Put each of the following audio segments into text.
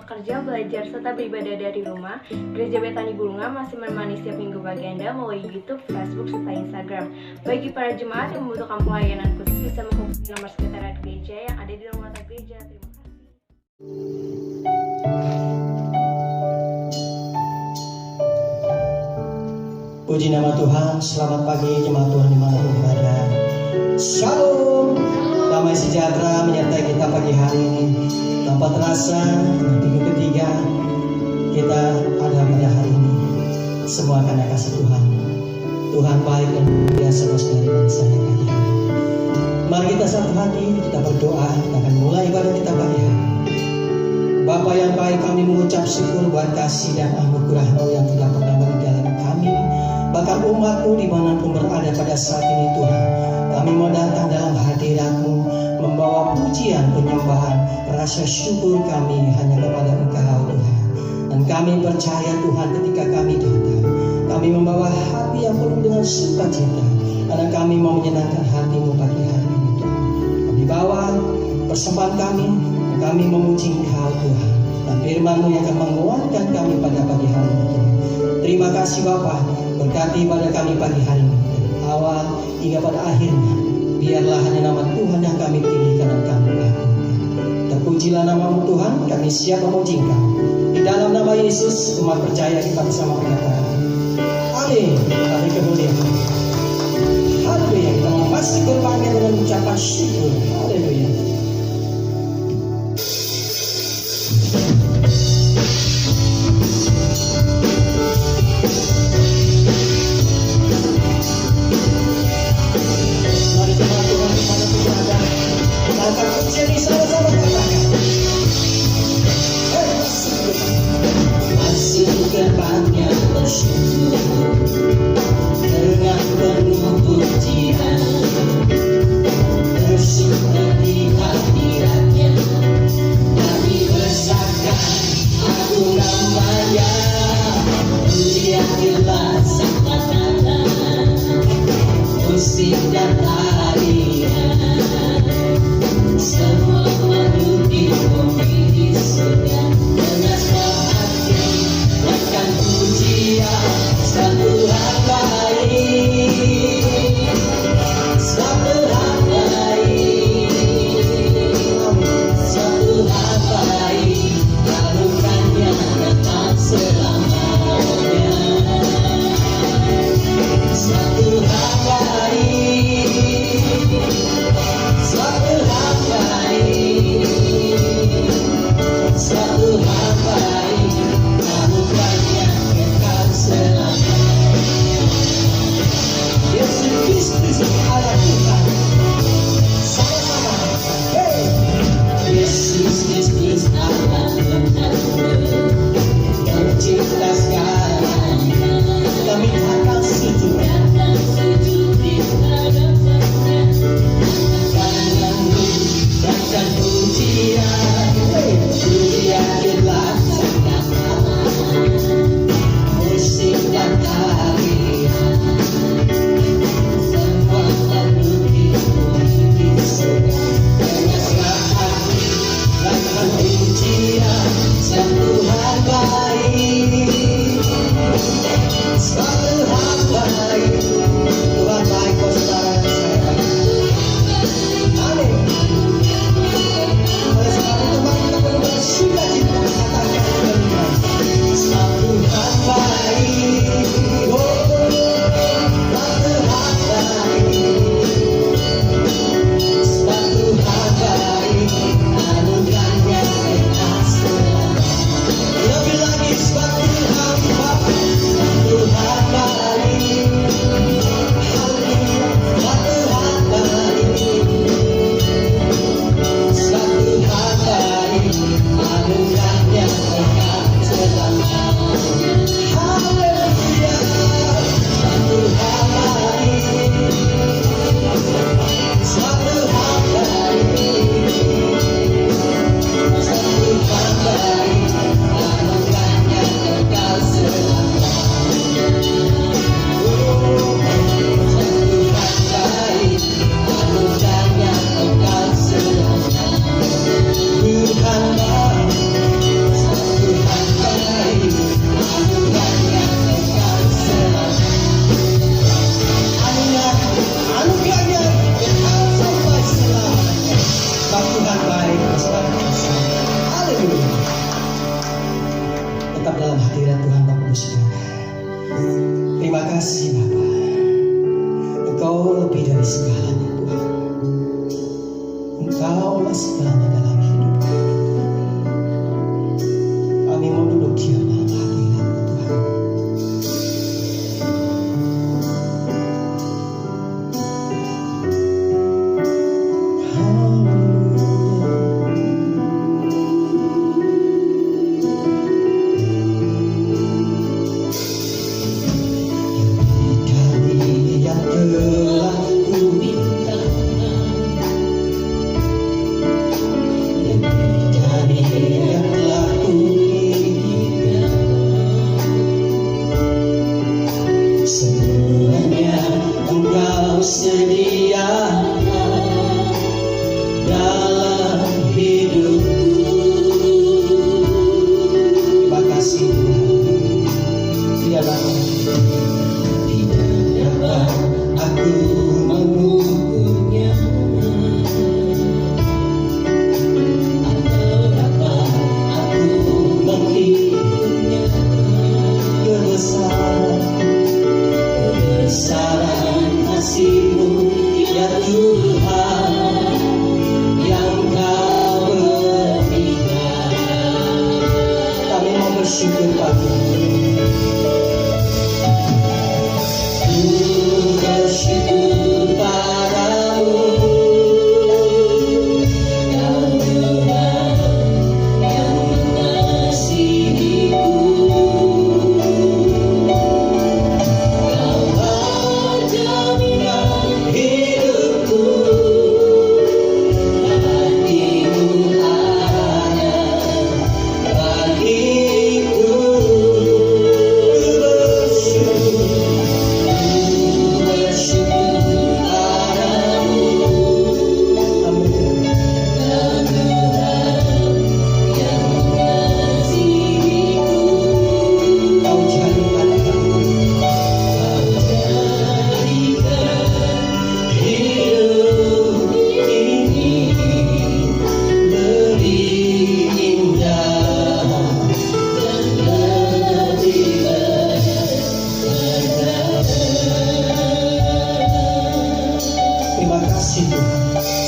bekerja, belajar, serta beribadah dari rumah, Gereja Betani Bulungan masih menemani setiap minggu bagi Anda melalui YouTube, Facebook, serta Instagram. Bagi para jemaat yang membutuhkan pelayanan khusus bisa menghubungi nomor sekretariat gereja yang ada di ruang tamu gereja. Terima kasih. Puji nama Tuhan, selamat pagi jemaat Tuhan dimanapun berada. Shalom, damai sejahtera menyertai kita pagi hari ini. Tanpa terasa, minggu ketiga kita ada pada hari ini. Semua karena kasih Tuhan. Tuhan baik dan biasa terus dari bangsa yang pagi hari. Mari kita satu hati, kita berdoa, kita akan mulai ibadah kita pagi hari. Bapa yang baik, kami mengucap syukur buat kasih dan anugerah-Mu yang tidak pernah meninggalkan kami, bahkan umat-Mu dimanapun berada pada saat ini Tuhan. Kami mau datang dalam hadirat-Mu, membawa pujian, penyembahan, rasa syukur kami hanya kepada Engkau Tuhan. Dan kami percaya Tuhan ketika kami datang, kami membawa hati yang penuh dengan sukacita, karena kami mau menyenangkan hati-Mu pagi hari ini Tuhan. Kami bawa persembahan kami memuji Engkau Tuhan. Dan firman-Mu yang akan menguatkan kami pada pagi hari ini Tuhan. Terima kasih Bapa, berkati pada kami pagi hari ini, dari awal hingga pada akhirnya. Biarlah hanya nama Tuhan yang kami tinggikan dan kami agungkan. Terpujilah nama-Mu Tuhan, kami siap memuji Engkau. Di dalam nama Yesus, umat percaya kita bersama menyatakan amin. Hari kemuliaan. Haleluya. Kita memasuki depannya dengan ucapan syukur. Haleluya. Jadi sama-sama katakan masih depannya bersyukur dengan penuh pujian, bersyukur di hadiratnya, kami besarkan agung namanya, pujian jelas sempatan, musik dan tarian. Semua makhluk di bumi di surga dengan hati akan pujian satu Tuhan baik, satu Tuhan baik, satu Tuhan baik, anugerahnya tetap selamanya, satu Tuhan baik, satu Tuhan baik, satu Tuhan baik, anugerahnya kekal selamanya. dari segalanya Tuhan. Engkaulah segalanya dalam hidup kami. Kami mau duduk diam dalam hadirat-Mu Tuhan.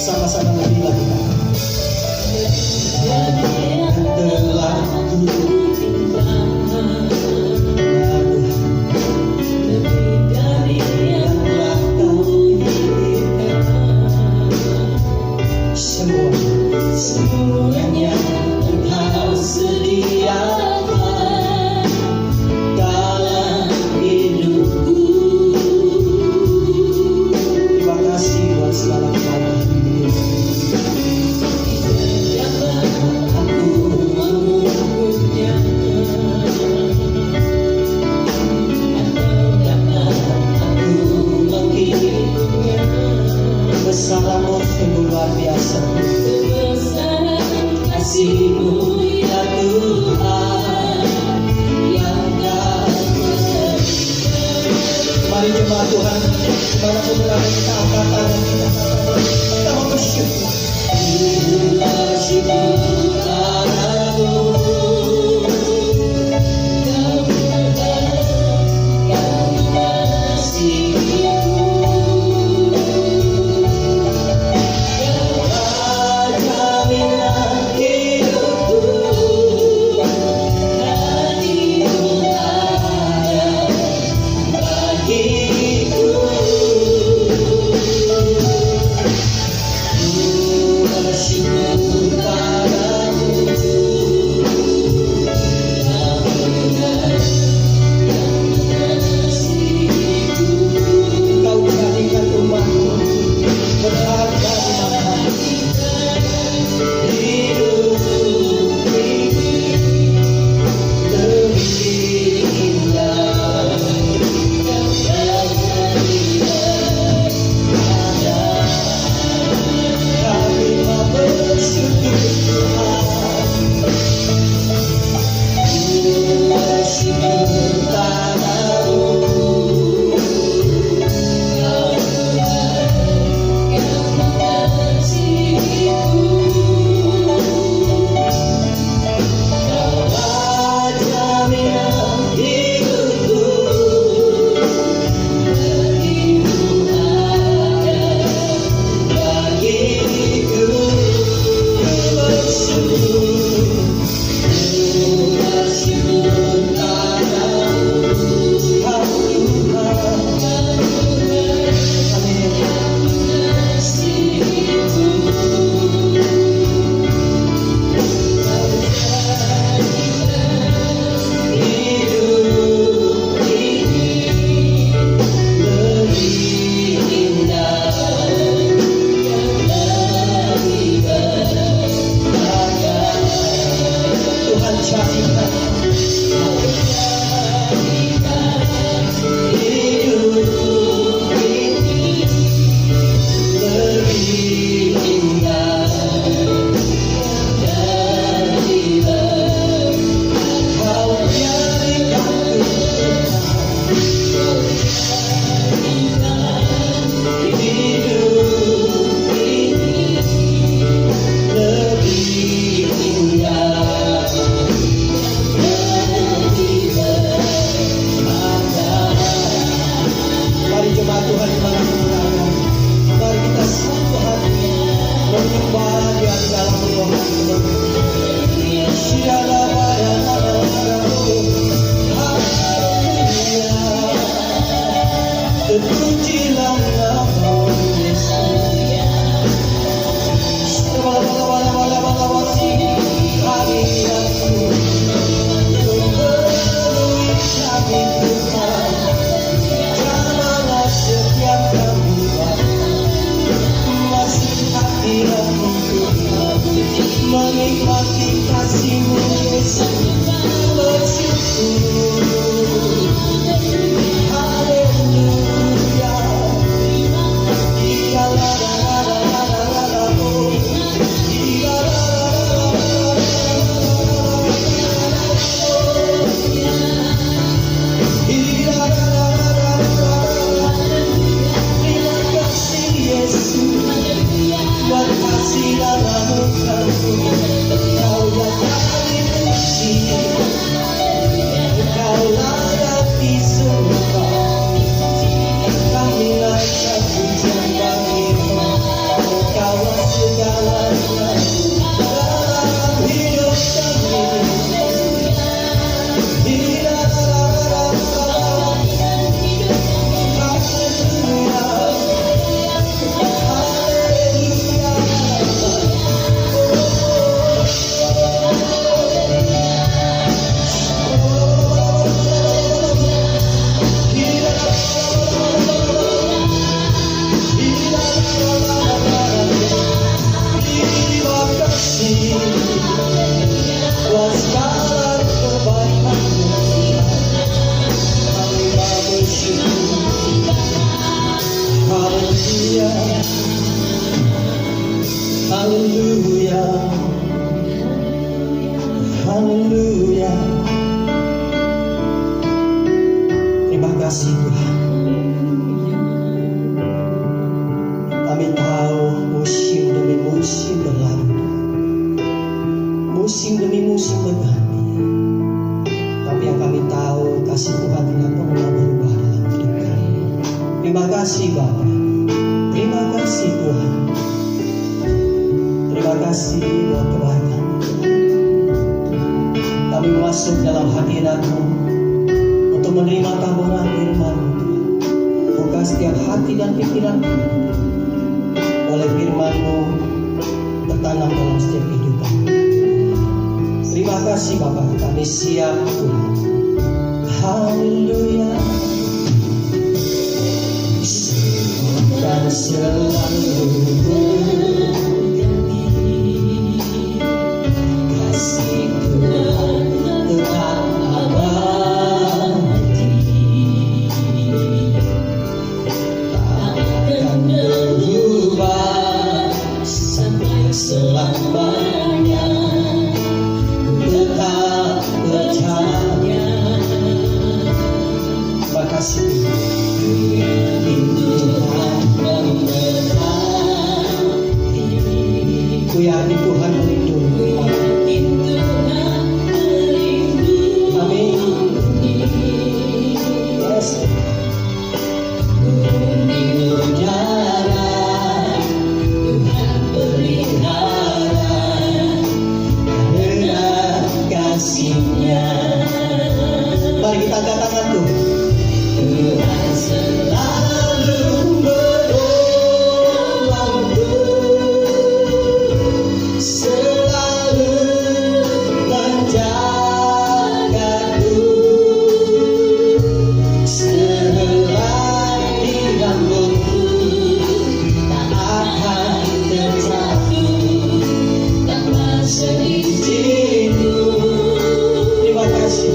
Sama-sama lebih lagi telah semuanya Engkau sediakan dalam hidupku. Terima kasih buat segala kebaikan. Bersamamu sungguh luar biasa. Kasih-Mu ya Tuhan yang dapat. Mari jemaat Tuhan, dimanapun berada kita angkat tangan kita mau bersyukur. Bersyukur padamu yang mengasihiku. Kau jaminan hidup Haleluya, haleluya. Terima kasih Tuhan. Kami tahu musim demi musim berlalu, musim demi musim berganti. Tapi yang kami tahu, kasih Tuhan tidak pernah berubah dalam hidup kami. Terima kasih Bapa. Terima kasih Tuhan. Terima kasih buat Tuhan kami. Kami masuk dalam hadirat-Mu untuk menerima taburan firman-Mu Tuhan. Buka setiap hati dan pikiran kami. Oleh firman-Mu tertanam dalam setiap kehidupan. Terima kasih Bapa, kami siap Tuhan. Haleluya. Dan selalu berganti, kasih Tuhan tetap abadi, takkan berubah sampai selamanya. Tetap percaya. Terima kasih Tuhan memberkati. Ku yakin Tuhan melindungi. Amin. Yes. Bumi udara Tuhan pelihara karena kasih-Nya. Mari kita angkat tangan tuh. Tuhan selalu menolongku, selalu menjagaku, sehelai di rambutku tak akan terjatuh tanpa seizinku. Terima kasih.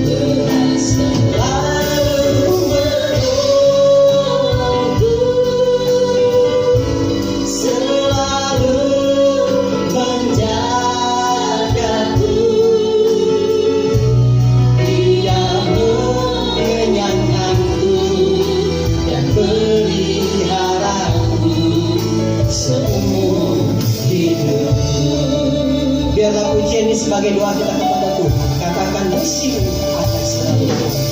Tuhan selalu menolongku, selalu menjagaku. Dia mengenyangkanku dan peliharaku seumur hidupku. Biarlah pujian ini sebagai doa kita kepada Tuhan. Katakan musim akan selalu berganti.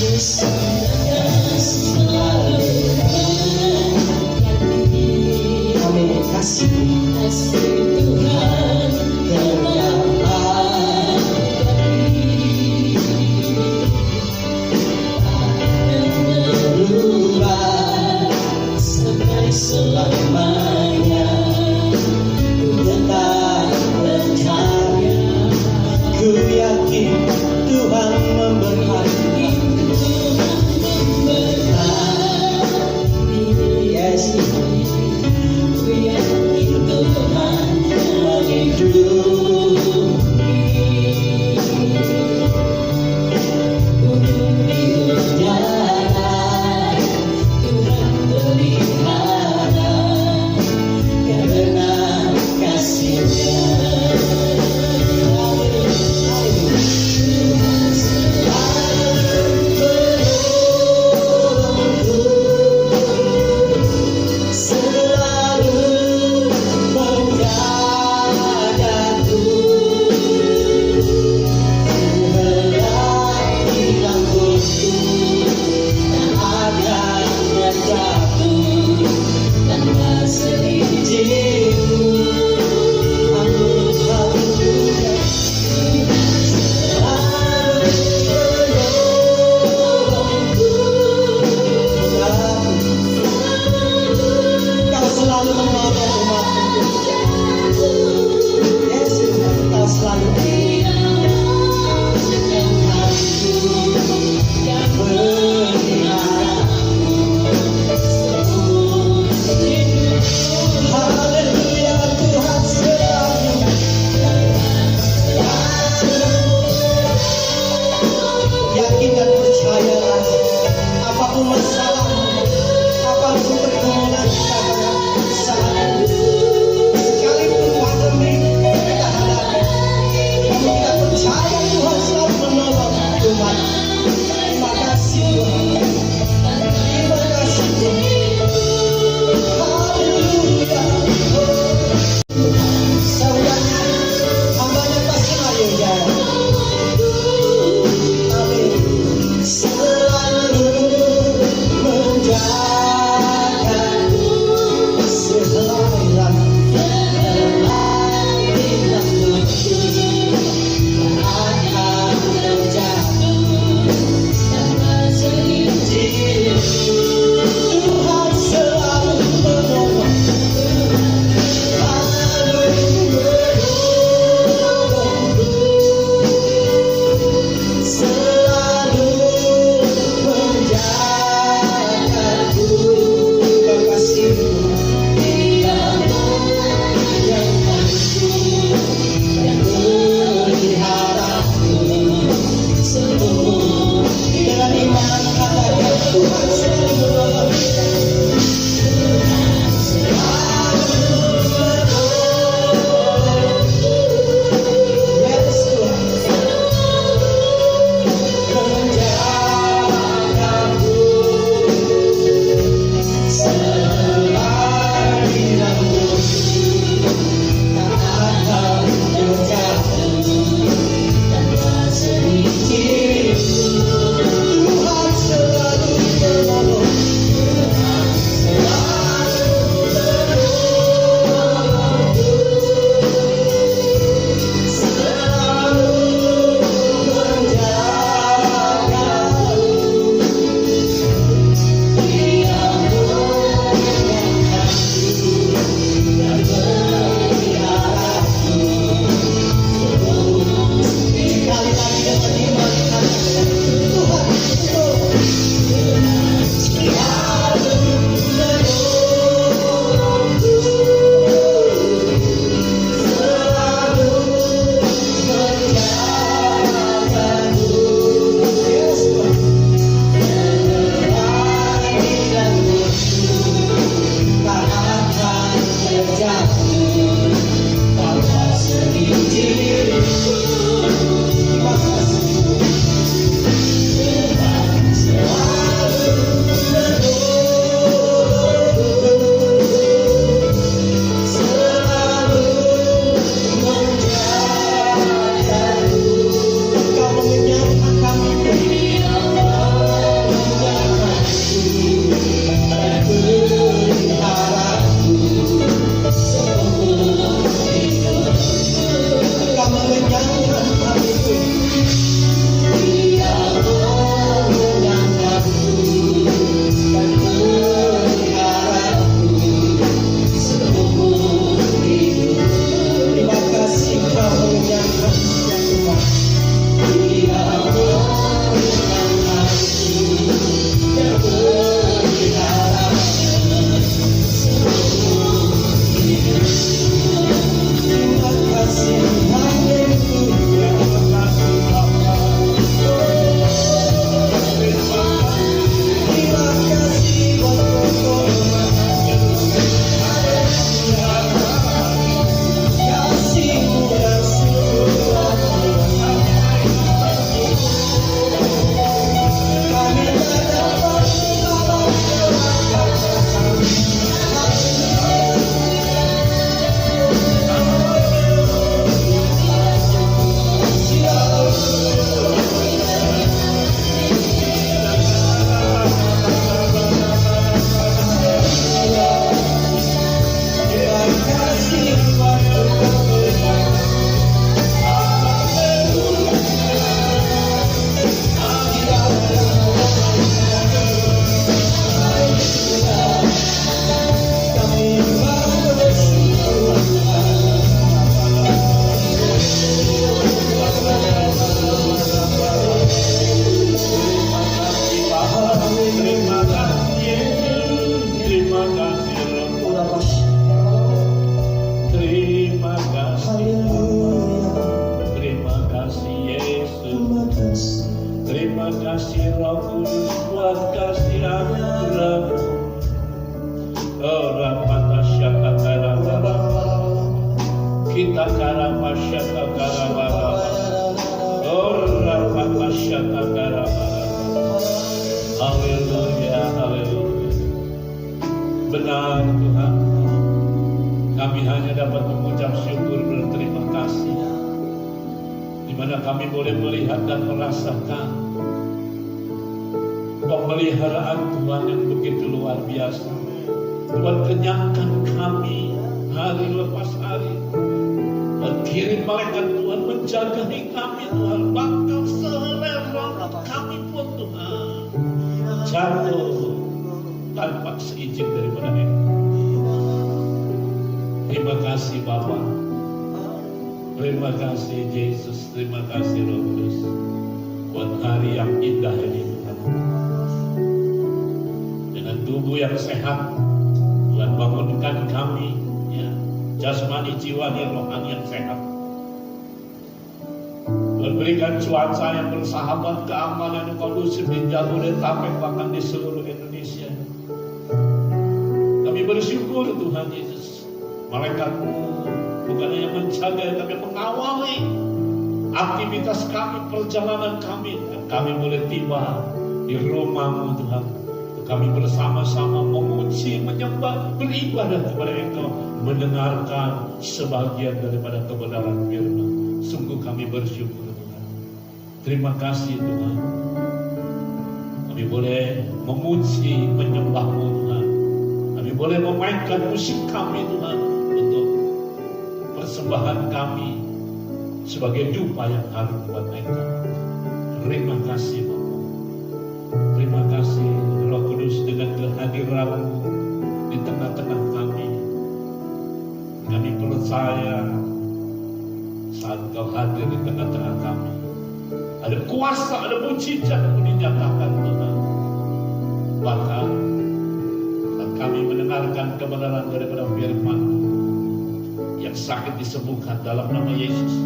Musim akan selalu berganti. Amin. Kasih Tuhan tetap abadi, takkan berubah sampai selamanya. Tetap percaya, ku yakin Tuhan memberkati. Yes, ku yakin Tuhan Kita kara masyata kara bara, orang masyata kara bara. Haleluya, haleluya. Benar Tuhan, kami hanya dapat mengucap syukur berterima kasih, di mana kami boleh melihat dan merasakan pemeliharaan Tuhan yang begitu luar biasa. Tuhan kenyangkan kami hari lepas hari, dan kirim malaikat Tuhan menjagai kami Tuhan, bahkan selera kami pun Tuhan jatuh tanpa seizin daripada Engkau. Terima kasih Bapa, terima kasih Yesus, terima kasih Roh Kudus buat hari yang indah ini Tuhan. Dengan tubuh yang sehat Tuhan bangunkan kami, ya, jasmani, jiwani, rohani yang sehat. Tuhan berikan cuaca yang bersahabat, keamanan yang kondusif di Jabodetabek, bahkan di seluruh Indonesia. Kami bersyukur Tuhan Yesus, malaikat-Mu bukan hanya menjaga tapi mengawali aktivitas kami, perjalanan kami, dan kami boleh tiba di rumah-Mu Tuhan. Kami bersama-sama memuji, menyembah, beribadah kepada Engkau, mendengarkan sebagian daripada kebenaran firman. Sungguh kami bersyukur Tuhan. Terima kasih Tuhan. Kami boleh memuji, menyembah-Mu Tuhan. Kami boleh memainkan musik kami Tuhan untuk persembahan kami sebagai dupa yang harum buat Engkau. Terima kasih Bapak. Terima kasih Roh Kudus, dengan kehadiran-Mu di tengah-tengah kami. Kami percaya saat Kau hadir di tengah-tengah kami, ada kuasa, ada mujizat yang dinyatakan Tuhan. Bahkan saat kami mendengarkan kebenaran daripada firman, yang sakit disembuhkan dalam nama Yesus,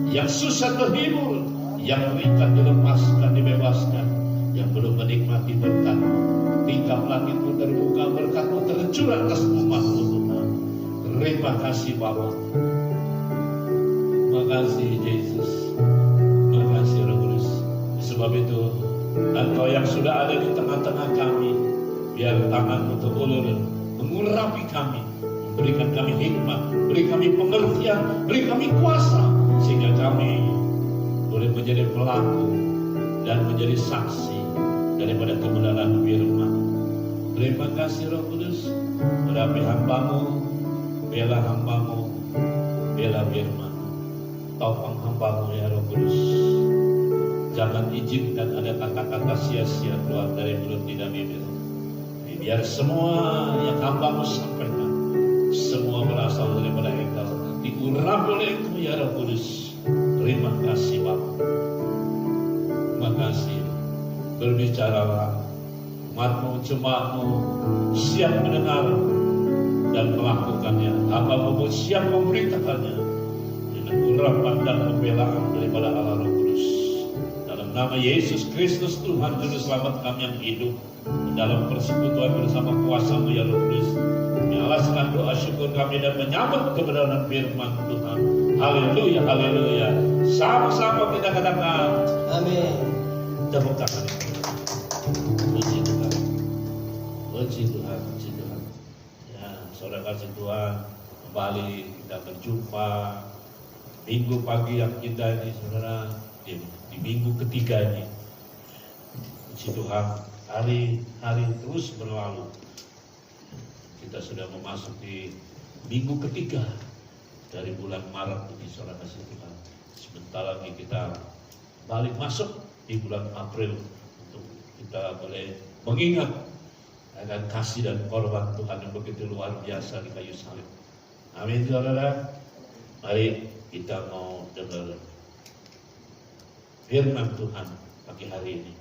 yang susah terhibur, yang terikat dilepaskan, dibebaskan, yang belum menikmati berkat, tingkap langit-Mu terbuka, berkat-Mu tercurah atas umat-Mu Tuhan. Terima kasih Bapa. Terima kasih Yesus. Terima kasih Roh Kudus. Sebab itu Engkau yang sudah ada di tengah-tengah kami, biar tangan-Mu terulur mengurapi kami, berikan kami hikmat, beri kami pengertian, beri kami kuasa, sehingga kami boleh menjadi pelaku dan menjadi saksi daripada kebenaran firman. Terima kasih Roh Kudus. Urapi hamba-Mu, bela hamba-Mu, bela firman. Topang hamba-Mu ya Roh Kudus. Jangan izinkan ada kata-kata sia-sia keluar dari mulut tidak bibir. Biar semua yang hamba-Mu sampaikan, semua berasal daripada Engkau, diurapi oleh Engkau ya Roh Kudus. Terima kasih Bapak. Terima kasih. Berbicaralah, umat-Mu, jemaat-Mu siap mendengar dan melakukannya. Hamba-Mu siap memberitakannya dengan urapan dan pembelaan daripada Allah Roh Kudus. Dalam nama Yesus Kristus Tuhan Juru Selamat kami yang hidup, dalam persekutuan bersama kuasa-Mu ya Roh Kudus, kami alaskan doa syukur kami dan menyambut kebenaran firman Tuhan. Haleluya, haleluya. Sama-sama kita katakan amin. Tepuk tangan. Puji Tuhan, puji Tuhan, puji Tuhan. Ya, saudara kasih Tuhan, kembali kita berjumpa minggu pagi yang indah ini, saudara, di minggu ketiga ini. Puji Tuhan, hari-hari terus berlalu. Kita sudah memasuki minggu ketiga dari bulan Maret ini, saudara kasih Tuhan. Sebentar lagi kita balik masuk di bulan April, untuk kita boleh mengingat akan kasih dan korban Tuhan yang begitu luar biasa di kayu salib. Amin saudara. Mari kita mau dengar firman Tuhan pagi hari ini.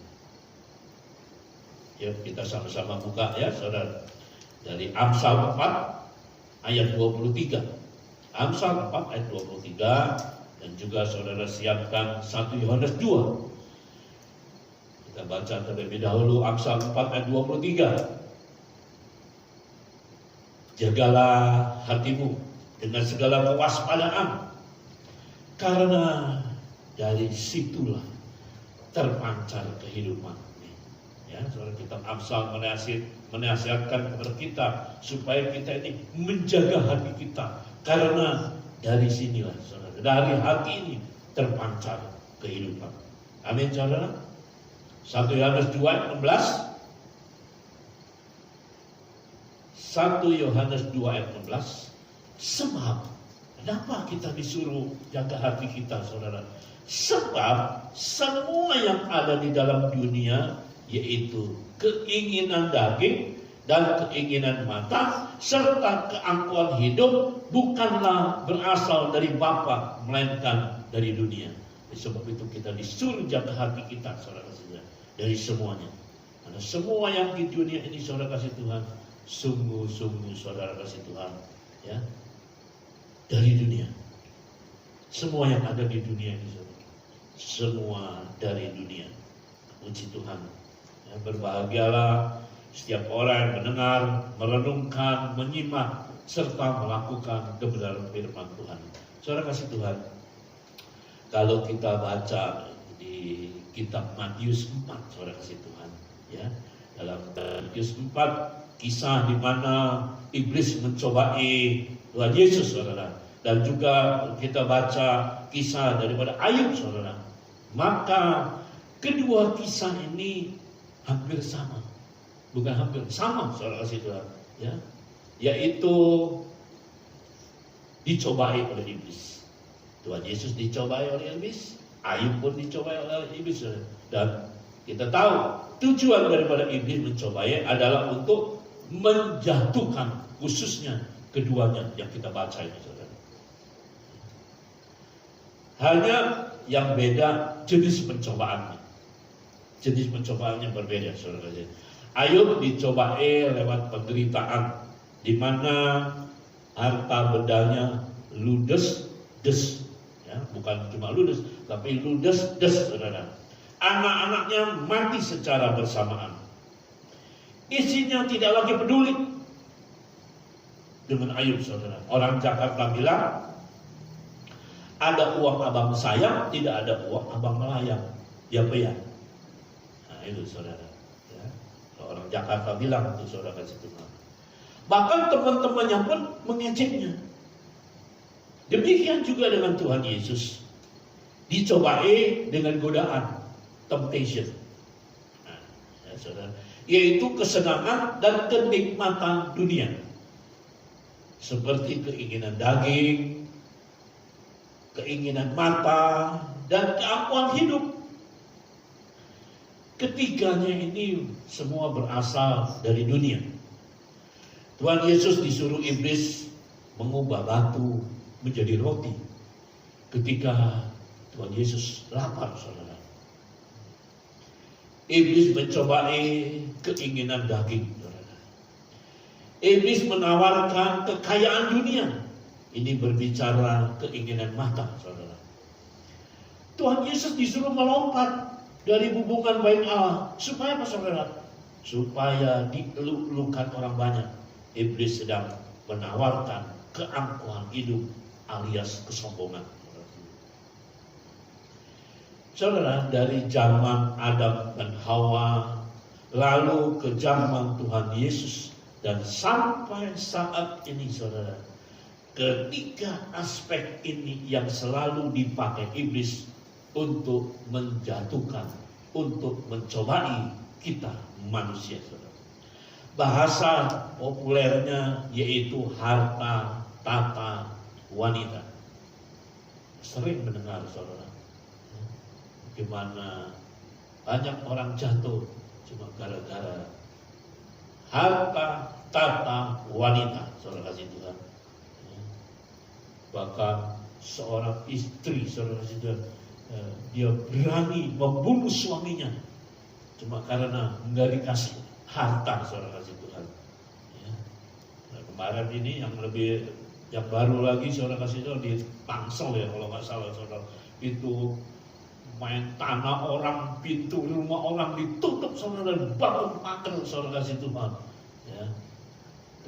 Ya, kita sama-sama buka ya saudara, dari Amsal 4 ayat 23. Amsal 4 ayat 23, dan juga saudara siapkan 1 Yohanes 2. Kita baca terlebih dahulu Amsal 4 ayat 23. Jagalah hatimu dengan segala kewaspadaan, karena dari situlah terpancar kehidupan. Ya, saudara, kitab Amsal menasihatkan kepada kita supaya kita ini menjaga hati kita, karena dari sinilah, saudara, dari hati ini terpancar kehidupan. Amin, saudara. 1 Yohanes 2 ayat 16. 1 Yohanes 2 ayat 16. Sebab, kenapa kita disuruh jaga hati kita, saudara? Sebab semua yang ada di dalam dunia, yaitu keinginan daging dan keinginan mata serta keangkuhan hidup, bukanlah berasal dari Bapa, melainkan dari dunia. Sebab itu kita disuruh jaga hati kita, saudara kasih, dari semuanya. Karena semua yang di dunia ini, saudara kasih Tuhan, sungguh-sungguh saudara kasih Tuhan, ya, dari dunia. Semua yang ada di dunia ini, saudara, semua dari dunia. Puji Tuhan. Ya, berbahagialah setiap orang yang mendengar, merenungkan, menyimak, serta melakukan kebenaran firman Tuhan. Saudara kasih Tuhan, kalau kita baca di kitab Matius 4, saudara kasih Tuhan, ya, dalam Matius 4, kisah di mana iblis mencobai Tuhan Yesus, saudara. Dan juga kita baca kisah daripada Ayub, saudara. Maka kedua kisah ini hampir sama. Bukan hampir, sama, saudara kasih Tuhan, ya. Yaitu dicobai oleh iblis. Tuhan Yesus dicobai oleh iblis, Ayub pun dicobai oleh iblis, saudara. Dan kita tahu tujuan daripada iblis mencobai adalah untuk menjatuhkan, khususnya keduanya yang kita baca ini, saudara. Hanya yang beda jenis pencobaannya. Jenis pencobaannya berbeda, saudara. Ayub dicobai lewat penderitaan, di mana harta bendanya ludes, ya, bukan cuma ludes, tapi ludes, saudara. Anak-anaknya mati secara bersamaan. Istrinya tidak lagi peduli dengan Ayub, saudara. Orang Jakarta bilang, ada uang abang sayang, tidak ada uang abang melayang. Ya, ya. Nah, itu, saudara. Ya. Orang Jakarta bilang itu, saudara kasih Tuhan. Bahkan teman-temannya pun mengejeknya. Demikian juga dengan Tuhan Yesus. Dicobai dengan godaan, temptation. Nah, ya, saudara. Yaitu kesenangan dan kenikmatan dunia, seperti keinginan daging, keinginan mata, dan keangkuhan hidup. Ketiganya ini semua berasal dari dunia. Tuhan Yesus disuruh iblis mengubah batu menjadi roti ketika Tuhan Yesus lapar, saudara. Iblis mencobai keinginan daging, saudara. Iblis menawarkan kekayaan dunia. Ini berbicara keinginan mata, saudara. Tuhan Yesus disuruh melompat dari hubungan baik Allah. Supaya apa, saudara? Supaya dieluk-elukan orang banyak. Iblis sedang menawarkan keangkuhan hidup alias kesombongan. Saudara, dari zaman Adam dan Hawa, lalu ke zaman Tuhan Yesus, dan sampai saat ini, saudara, ketiga aspek ini yang selalu dipakai iblis untuk menjatuhkan, untuk mencobai kita manusia, saudara. Bahasa populernya yaitu harta, tata, wanita. Sering mendengar, saudara, bagaimana banyak orang jatuh cuma gara-gara harta, tata, wanita, saudara kasih Tuhan. Bahkan seorang istri, saudara kasih Tuhan, dia berani membunuh suaminya cuma karena nggak dikasih harta, saudara kasih Tuhan. Nah, kemarin ini yang baru lagi, saudara kasih Tuhan, di Tangsel, ya kalau nggak salah, saudara, itu main tanah orang, pintu rumah orang ditutup, saudara, dan bangun pagar, saudara kasih Tuhan. Ya.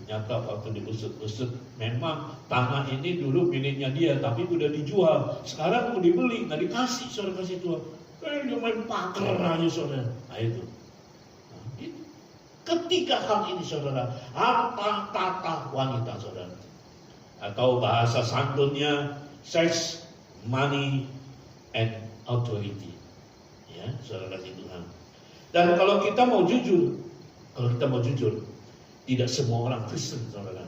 Ternyata waktu diusut-usut, memang tanah ini dulu miliknya dia, tapi udah dijual. Sekarang mau dibeli, nggak dikasih, saudara kasih Tuhan. Dia main paker aja, saudara. Nah itu. Ketiga hal ini, saudara, harta, tata, wanita, saudara. Atau bahasa santunnya, sex, money, and authority. Ya, saudara kasih Tuhan. Dan kalau kita mau jujur, tidak semua orang Kristen, saudara,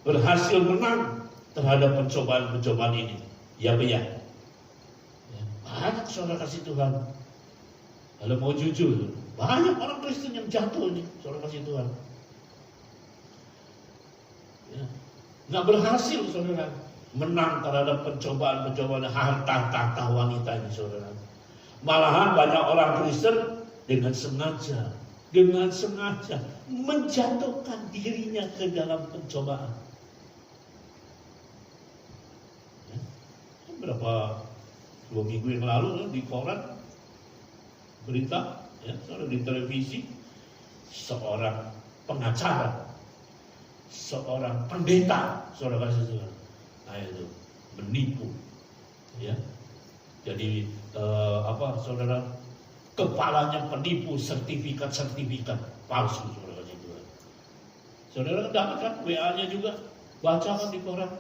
berhasil menang terhadap pencobaan-pencobaan ini. Ya, ya. Banyak, saudara kasih Tuhan. Kalau mau jujur, banyak orang Kristen yang jatuh nih, saudara kasih Tuhan. Ya. Nggak berhasil, saudara, menang terhadap pencobaan-pencobaan harta, tata, wanita ini, saudara. Malahan banyak orang Kristen dengan sengaja menjatuhkan dirinya ke dalam pencobaan. Ya. Berapa 2 minggu yang lalu di koran berita, ya, di televisi, seorang pengacara, seorang pendeta, saudara kasih Tuhan, nah itu menipu, ya. Jadi saudara, kepalanya penipu sertifikat palsu, saudara kasih Tuhan. Saudara dapatkan WA-nya juga, bacakan di koran.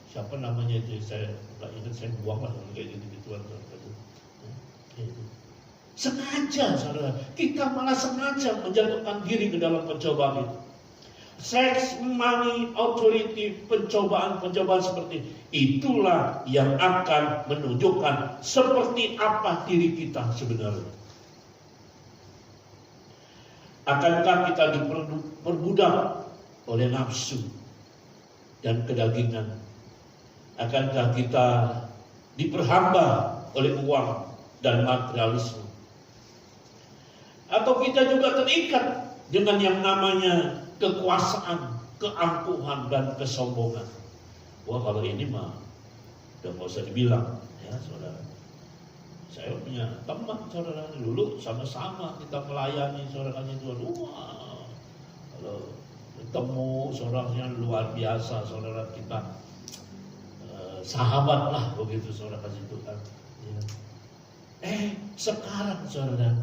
Siapa namanya itu, saya nggak ingat, saya buang lah kayak gitu-gituan, saudara. Itu. Sengaja, saudara, kita malah sengaja menjatuhkan diri ke dalam pencobaan itu. Sex, money, authority, pencobaan-pencobaan seperti itulah yang akan menunjukkan seperti apa diri kita sebenarnya. Akankah kita diperbudak oleh nafsu dan kedagingan? Akankah kita diperhamba oleh uang dan materialisme? Atau kita juga terikat dengan yang namanya kekuasaan, keangkuhan, dan kesombongan. Wah, kalau ini mah udah nggak usah dibilang, ya saudara. Saya punya teman, saudara, dulu sama-sama kita melayani, saudara Tuhan. Wah, kalau ketemu saudaranya luar biasa, saudara, kita sahabat lah begitu, saudara kasih Tuhan. Ya. Sekarang, saudara,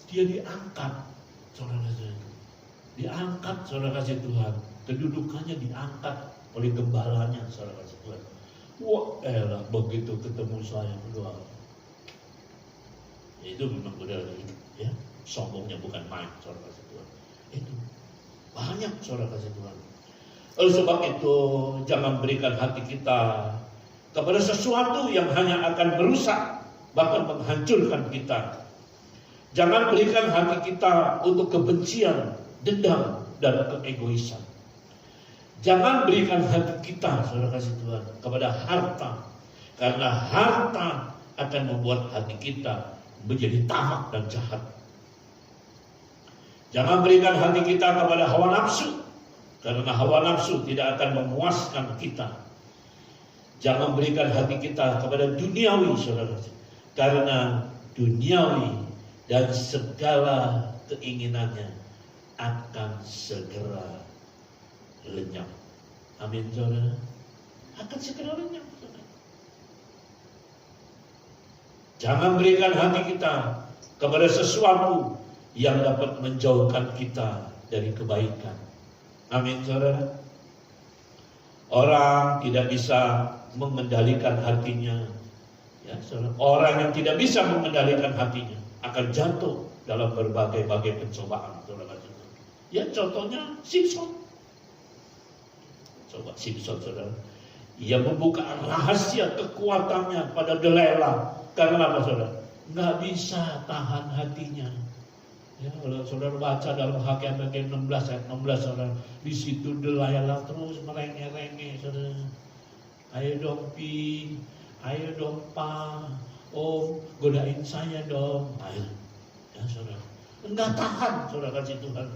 dia diangkat, saudara kasih Tuhan. Diangkat, saudara kasih Tuhan. Kedudukannya diangkat oleh gembalanya, saudara kasih Tuhan. Wah, begitu ketemu saya berdua. Itu memang udah hidup, ya. Sombongnya bukan main, saudara kasih Tuhan. Itu banyak, saudara kasih Tuhan. Oleh sebab itu, jangan berikan hati kita kepada sesuatu yang hanya akan merusak, bahkan menghancurkan kita. Jangan berikan hati kita untuk kebencian, dendam, dan keegoisan. Jangan berikan hati kita, saudara kasih Tuhan, kepada harta. Karena harta akan membuat hati kita menjadi tamak dan jahat. Jangan berikan hati kita kepada hawa nafsu. Karena hawa nafsu tidak akan memuaskan kita. Jangan berikan hati kita kepada duniawi, saudara. Karena duniawi dan segala keinginannya akan segera lenyap. Amin, saudara. Akan segera lenyap, saudara. Jangan berikan hati kita kepada sesuatu yang dapat menjauhkan kita dari kebaikan. Amin, saudara. Orang tidak bisa mengendalikan hatinya, ya, saudara. Orang yang tidak bisa mengendalikan hatinya akan jatuh dalam berbagai-bagai pencobaan, saudara. Ya, contohnya Simpson. Coba Simpson, saudara. Ia membuka rahasia kekuatannya pada Delilah. Karena apa, saudara? Nggak bisa tahan hatinya. Ya, kalau saudara baca dalam Hakim 16 ayat 16, saudara, di situ Delilah terus merengek-rengek, saudara. Ayo dong Pi, ayo dong Pa, Om, godain saya dong. Ayo, ya saudara. Enggak tahan, saudara kasih Tuhan.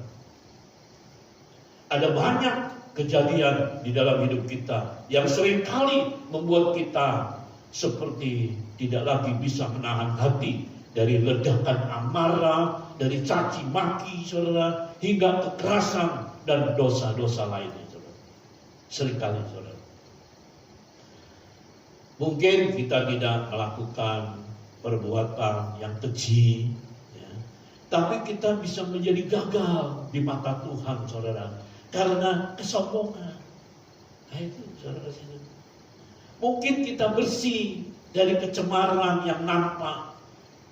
Ada banyak kejadian di dalam hidup kita yang seringkali membuat kita seperti tidak lagi bisa menahan hati dari ledakan amarah, dari caci maki, saudara, hingga kekerasan dan dosa-dosa lainnya, saudara. Seringkali, saudara. Mungkin kita tidak melakukan perbuatan yang keji, ya. Tapi kita bisa menjadi gagal di mata Tuhan, saudara, karena kesombongan. Nah, itu, saudara. Mungkin kita bersih dari kecemaran yang nampak,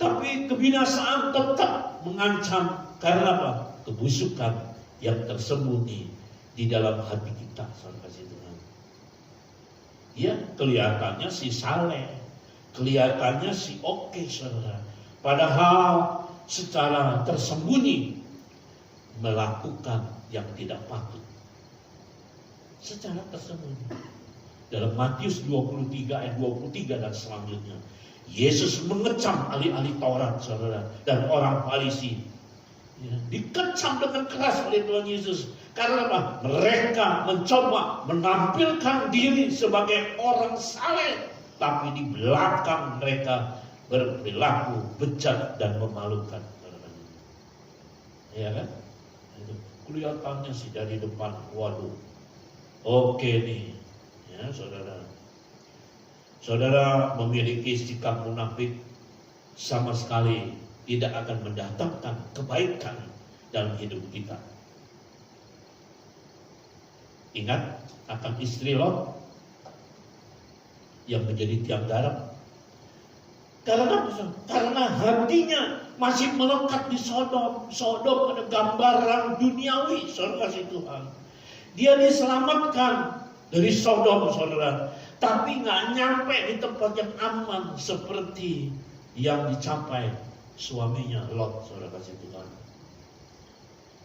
tapi kebinasaan tetap mengancam karena apa? Kebusukan yang tersembunyi di dalam hati kita, saudara Tuhan. Ya, kelihatannya si saleh, kelihatannya si oke, saudara. Padahal secara tersembunyi melakukan yang tidak patut. Secara tersembunyi. Dalam Matius 23 ayat 23 dan selanjutnya, Yesus mengecam ahli-ahli Taurat, saudara, dan orang Farisi. Ya, dikecam dengan keras oleh Tuhan Yesus. Karena apa? Mereka mencoba menampilkan diri sebagai orang saleh, tapi di belakang mereka berperilaku bejat dan memalukan. Ya kan? Itu kelihatannya sih dari depan, waduh, oke nih. Ya, saudara. Saudara memiliki sikap munafik sama sekali tidak akan mendatangkan kebaikan dalam hidup kita. Ingat akan istri Lot yang menjadi tiang garam. Karena hatinya masih melekat di Sodom. Sodom ada gambaran duniawi, saudara kasih Tuhan. Dia diselamatkan dari Sodom, saudara, tapi nggak nyampe di tempat yang aman seperti yang dicapai suaminya Lot, saudara kasih Tuhan.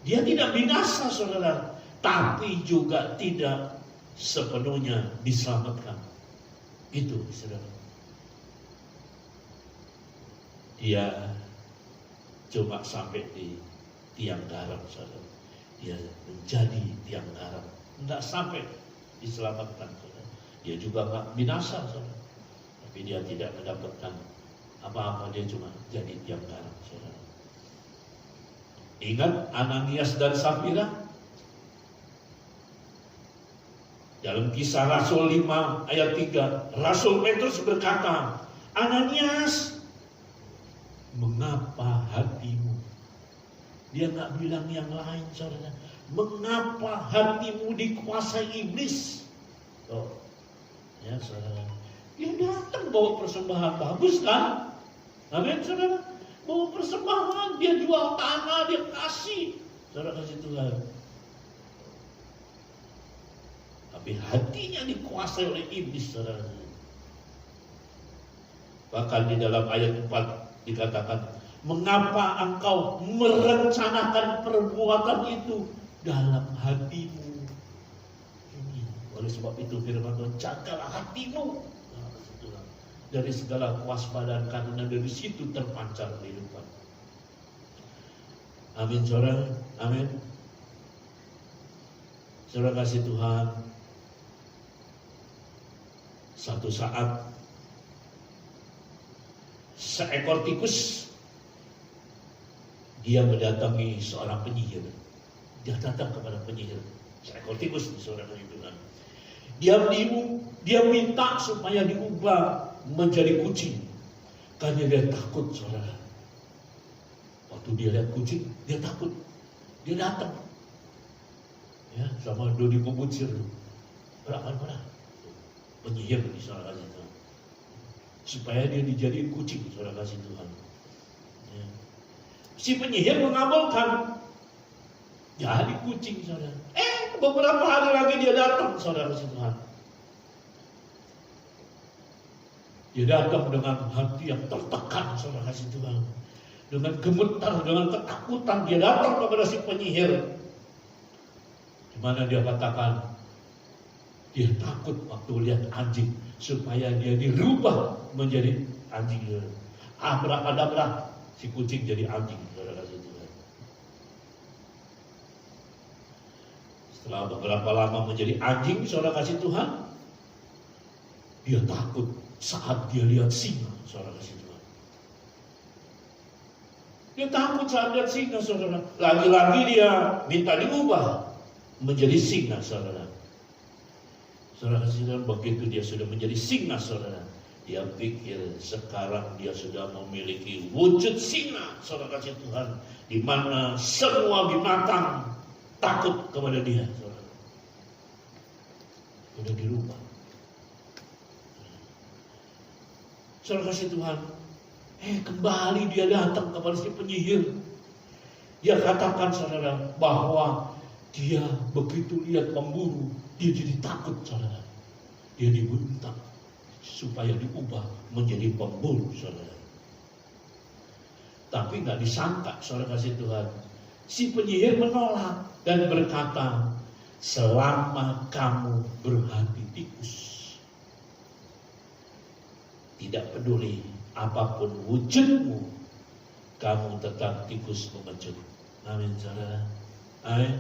Dia tidak binasa, saudara, tapi juga tidak sepenuhnya diselamatkan. Itu, saudara. Dia cuma sampai di tiang garam, saudara. Dia menjadi tiang garam, tidak sampai diselamatkan, saudara. Dia juga nggak binasa, saudara, tapi dia tidak mendapatkan apa-apa. Dia cuma jadi tiang garam, saudara. Ingat Ananias dan Safira dalam Kisah Rasul 5 ayat 3. Rasul Petrus berkata, Ananias, mengapa hatimu? Dia nggak bilang yang lain, saudara. Mengapa hatimu dikuasai iblis? Oh, ya saudara. Dia datang bawa persembahan bagus kan? Amin, saudara. Bawa persembahan, dia jual tanah, dia kasih. Saudara kasih Tuhan. Tapi hatinya dikuasai oleh iblis, saudara. Bahkan di dalam ayat 4 dikatakan, mengapa engkau merencanakan perbuatan itu dalam hatimu? Oleh sebab itu firman Tuhan, jagalah hatimu dari segala kewaspadaan, karena dari situ terpancar kehidupan. Amin, saudara. Amin. Saudara kasih Tuhan, satu saat seekor tikus dia mendatangi seorang penyihir. Dia datang kepada penyihir, seekor tikus, saudara Tuhan. Dia minta supaya diubah menjadi kucing, karena dia takut, saudara. Waktu dia lihat kucing, dia takut. Dia datang, ya, sama Dodi Kobutsir, berapa penyihir di saudara kasih Tuhan, supaya dia dijadiin kucing, saudara kasih Tuhan. Ya. Si penyihir mengabulkan, jadi kucing, saudara. Beberapa hari lagi dia datang, saudara kasih Tuhan. Dia datang dengan hati yang tertekan, saudara kasih Tuhan. Dengan gemetar, dengan ketakutan, dia datang kepada si penyihir. Di mana dia katakan, dia takut waktu lihat anjing, supaya dia dirubah menjadi anjing. Abrak-adabrak, si kucing jadi anjing, saudara kasih Tuhan. Setelah beberapa lama menjadi anjing, saudara kasih Tuhan, dia takut saat dia lihat singa, saudara kasih Tuhan. Dia takut saat lihat singa, saudara. Lagi-lagi dia minta diubah menjadi singa, saudara. Saudara kasih Tuhan, begitu dia sudah menjadi singa, saudara, dia pikir sekarang dia sudah memiliki wujud singa, saudara kasih Tuhan, di mana semua binatang takut kepada dia, saudara. Sudah dirubah. Saudara kasih Tuhan, kembali dia datang kepada si penyihir. Dia katakan, saudara, bahwa dia begitu lihat pemburu, dia jadi takut, saudara. Dia dibentak supaya diubah menjadi pemburu, saudara. Tapi nggak disangka, saudara kasih Tuhan, si penyihir menolak dan berkata, selama kamu berhati tikus, tidak peduli apapun wujudmu, kamu tetap tikus mengecut. Amin, saudara. Amin.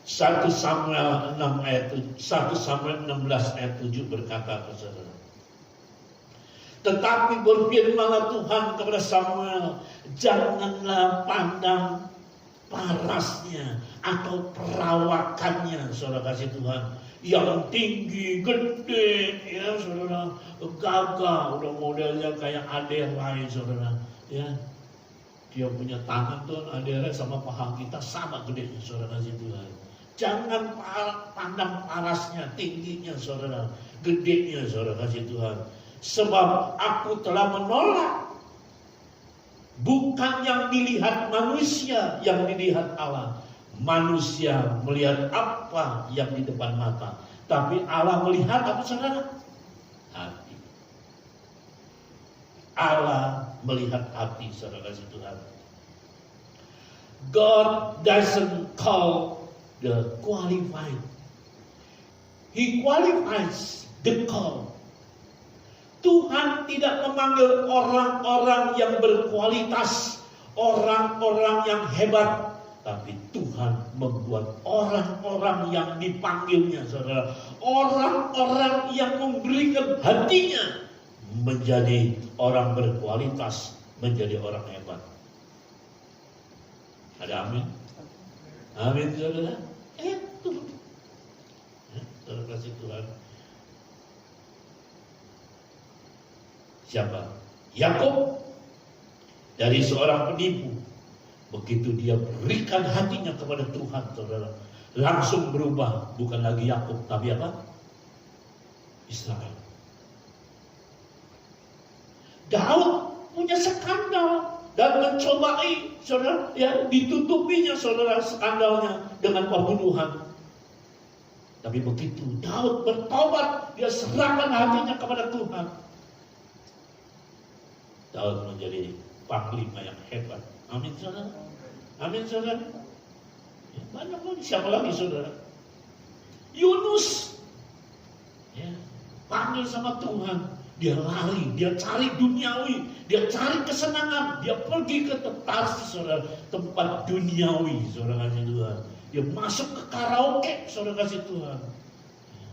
1 Samuel 16 ayat 7 berkata, saudara, tetapi berfirmanlah Tuhan kepada Samuel, janganlah pandang parasnya atau perawakannya, saudara kasih Tuhan, yang tinggi, gede, ya saudara, gagah, udah modelnya kayak Aderai, saudara, ya. Dia punya tangan tuh Aderai sama paha kita sama gedenya, saudara kasih Tuhan. Jangan pandang parasnya, tingginya, saudara, gedenya, saudara kasih Tuhan. Sebab aku telah menolak bukan yang dilihat manusia, yang dilihat Allah. Manusia melihat apa yang di depan mata, tapi Allah melihat apa, saudara? Hati. Allah melihat hati, saudara kasih Tuhan. God doesn't call the qualified. He qualifies the call. Tuhan tidak memanggil orang-orang yang berkualitas, orang-orang yang hebat, tapi Tuhan membuat orang-orang yang dipanggilnya, saudara, orang-orang yang memberikan hatinya menjadi orang berkualitas, menjadi orang hebat. Ada amin? Amin, saudara. Itu, saudara kasih Tuhan. Siapa? Yakub dari seorang penipu. Begitu dia berikan hatinya kepada Tuhan, saudara, langsung berubah. Bukan lagi Yakub, tapi apa? Israel. Daud punya skandal dan mencobai, saudara, ya, ditutupinya, saudara, skandalnya dengan pembunuhan. Tapi begitu Daud bertobat, dia serahkan hatinya kepada Tuhan, Daud menjadi panglima yang hebat. Amin, saudara. Amin, saudara. Ya, banyak lagi. Siapa lagi, saudara? Yunus, ya, panggil sama Tuhan, dia lari, dia cari duniawi, dia cari kesenangan, dia pergi ke Tarsis, saudara, tempat duniawi, saudara kasih Tuhan. Dia masuk ke karaoke, saudara kasih Tuhan. Ya,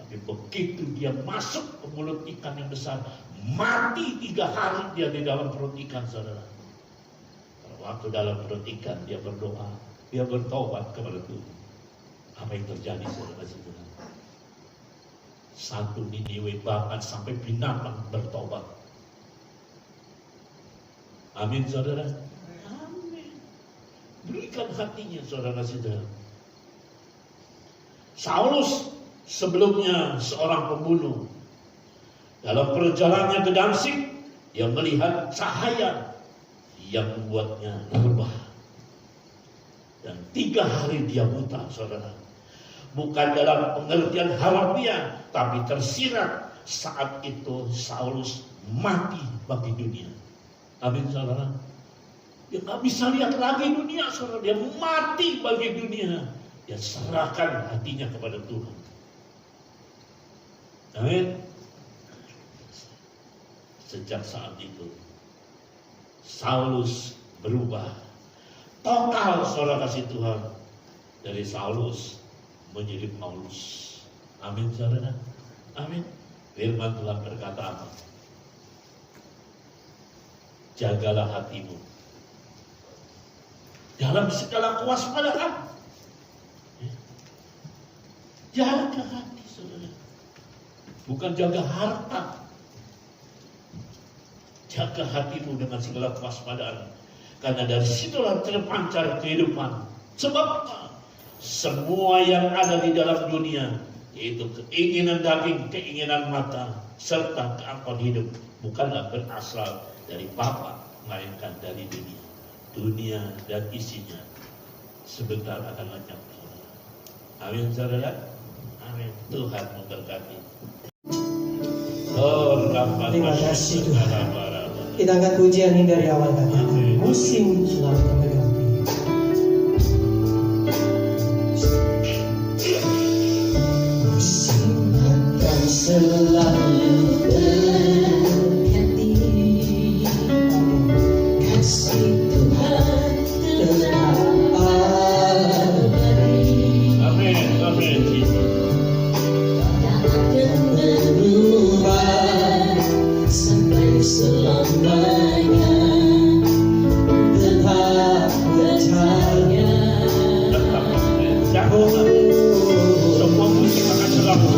tapi begitu dia masuk ke mulut ikan yang besar, mati 3 hari dia di dalam perut ikan, saudara. Waktu dalam perut ikan dia berdoa, dia bertobat kepada Tuhan. Apa yang terjadi, saudara kasih Tuhan? Satu Niniwe, bahkan sampai binatang bertobat. Amin, saudara. Amin. Berikan hatinya, saudara kasih Tuhan. Saulus sebelumnya seorang pembunuh. Dalam perjalanannya ke Damsyik, dia melihat cahaya yang membuatnya rebah. Dan 3 hari dia buta, saudara. Bukan dalam pengertian harfiah, tapi tersirat. Saat itu Saulus mati bagi dunia. Amin, saudara. Dia gak bisa lihat lagi dunia, saudara. Dia mati bagi dunia. Dia serahkan hatinya kepada Tuhan. Amin. Sejak saat itu Saulus berubah total, saudara kasih Tuhan. Dari Saulus menjadi Paulus. Amin, saudara. Amin. Firman Tuhan berkata apa? Jagalah hatimu dalam segala kewaspadaan. Jaga hati, saudara. Bukan jaga harta. Jaga hatimu dengan segala kewaspadaan. Karena dari situlah terpancar kehidupan. Sebab semua yang ada di dalam dunia, yaitu keinginan daging, keinginan mata, serta keangkuhan hidup, bukanlah berasal dari Bapa, melainkan dari dunia. Dunia dan isinya sebentar akan lenyap. Amin, saudara. Amin. Tuhan memberkati. Terima kasih Tuhan. Kita angkat pujian ini dari awal kata. Musim selalu berganti. Musim akan selalu berganti. Kasih Tuhan tetap abadi. Amin. Amin. Selamanya tetap percaya. Semua musim akan selalu.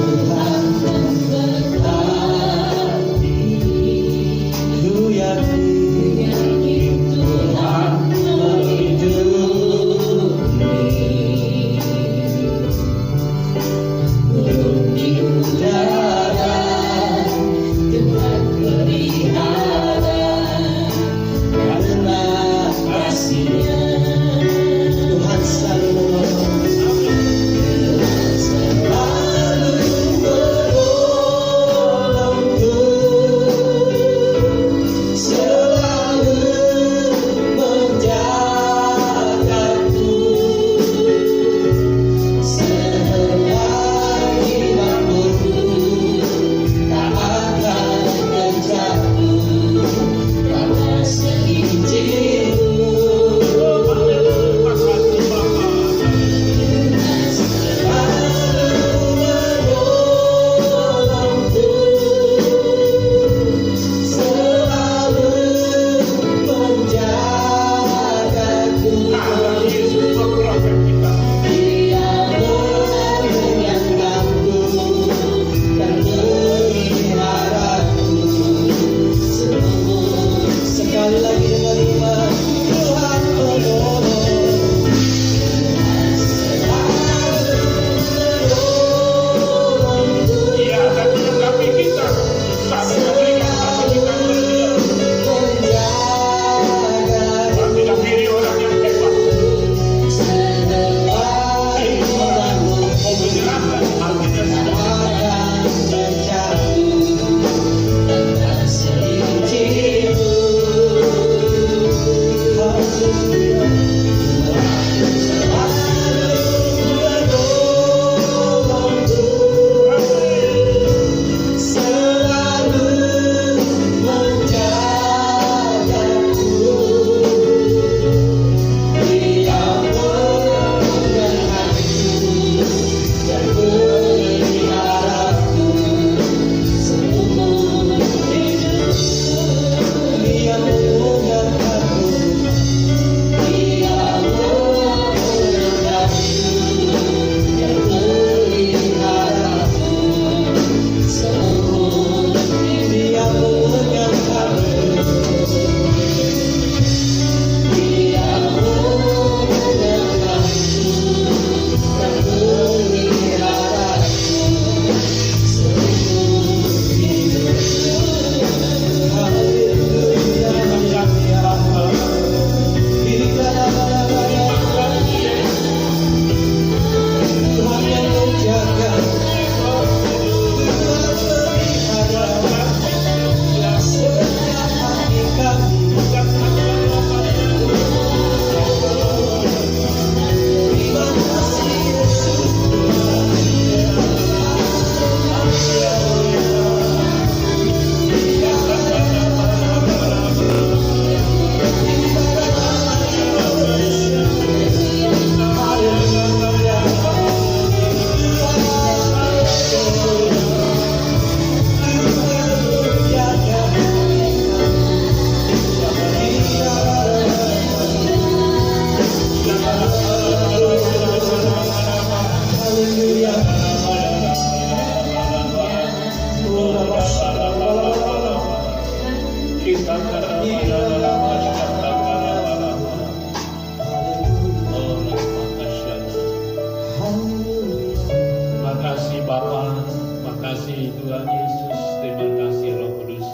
berdoa. Makasih Tuhan Yesus, terima kasih Roh Kudus.